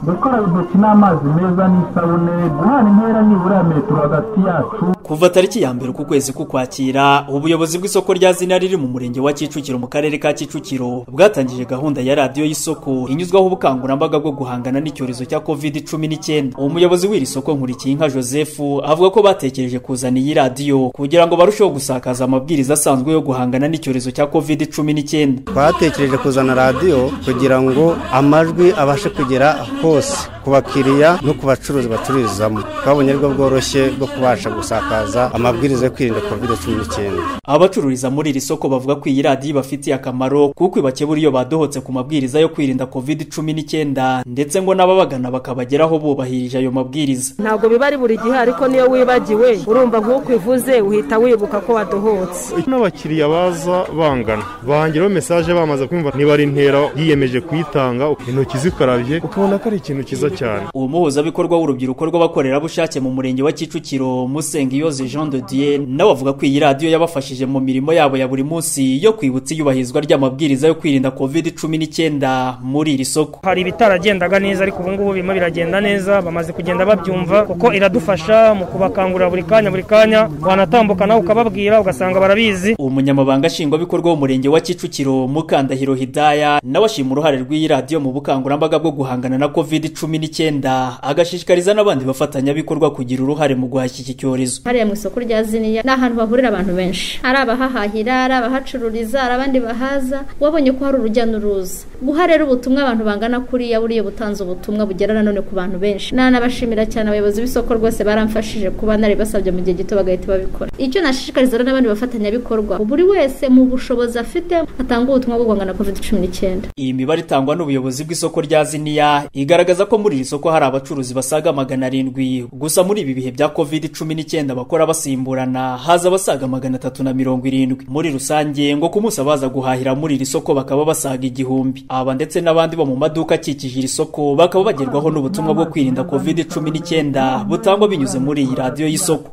Gukora intoki n'amazi meza n'isabune, guhana intera nibura metero hagati yacu. Kuva tariki ya mbere ku kwezi k'Ukwakira, ubuyobozi bw'isoko rya Zina riri mu murenge wa Kicukiro mu karere ka Kicukiro bwatangije gahunda ya radiyo y'isoko inyuzwaho ubukangurambaga bwo guhangana n'icyorezo cya COVID-19. Umuyobozi w'iri soko Nkurikiyinka Joseph avuga ko batekereje kuzana iyi radiyo kugira ngo barusheho gusakaza amabwiriza asanzwe yo guhangana n'icyorezo cya COVID-19. Batekereje kuzana radiyo kugira ngo amajwi abashe kugera hose ku bakiriya no ku bacuruzi bacururizamo. Twabonye aribwo bworoshye bwo kubasha gusakaza amabwiriza yo kwirinda COVID-19. Abacururiza muri iri soko bavuga ko iyi radiyo bafitiye akamaro kuko ibakebura iyo badohotse ku mabwiriza yo kwirinda COVID-19 ndetse ngo n'ababagana bakabageraho bubahirije ayo mabwiriza. Ntabwo biba ari buri gihe, ariko niyo wibagiwe urumva nk'uko ivuze uhita wibuka ko wadohotse. N'abakiriya baza bangana bahangiraho message bamaze kumva niba ari intera yiyemeje kuyitanga, intoki zikarabye, ukabona ko ari ikintu kiza cyane. Umuhuzabikorwa w'urubyiruko rw'abakorerabushake mu murenge wa Kicukiro Musengiyoze Jean de Dieu nawe avuga ko iyi radiyo yabafashije mu mirimo yabo ya buri munsi yo kwibutsa iyubahirizwa ry'amabwiriza yo kwirinda COVID-19 muri iri soko. Hari ibitaragendaga neza, ariko ubu ngubu birimo biragenda neza, bamaze kugenda babyumva kuko iradufasha mu kubakangurira buri kanya wanatambuka nawe ukababwira ugasanga barabizi. Umunyamabanga nshingwabikorwa w'umurenge wa Kicukiro Mukandahiro Hidaya nawe ashima uruhare rw'iyi radiyo mu bukangurambaga bwo guhangana na COVID-19 agashishikariza n'abandi bafatanyabikorwa kugira uruhare mu guhashya iki cyorezo. Hariya mu isoko rya Ziniya ni ahantu bahurira abantu benshi, ari abahahahira, ari abahacururiza, ari abandi bahaza. Wabonye ko hari urujya n'uruza. Guha rero ubutumwa abantu bangana kuriya buriye butanze ubutumwa bugera nanone ku bantu benshi. Nanabashimira cyane abayobozi b'isoko rwose baramfashije kuba nari basabye mu gihe gito bagahita babikora. Icyo nashishikariza rero n'abandi bafatanyabikorwa, buri wese mu bushobozi afite atanga ubutumwa bwo guhangana na COVID-19. Iyi mibare itangwa n'ubuyobozi bw'isoko rya Ziniya igaragaza ko muri iri soko hari abacuruzi basaga 700. Gusa muri ibi bihe bya COVID-19 bakora basimburana haza basaga 370. Muri rusange ngo ku munsi abaza guhahira muri iri soko bakaba basaga 1000. Aba ndetse n'abandi bo mu maduka akikije iri soko bakaba bagerwaho n'ubutumwa bwo kwirinda COVID-19 butangwa binyuze muri iyi radiyo y'isoko.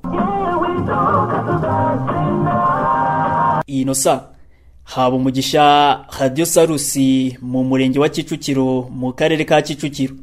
Inosa Habumugisha, Radio Salusi mu murenge wa Kicukiro mu karere ka Kicukiro.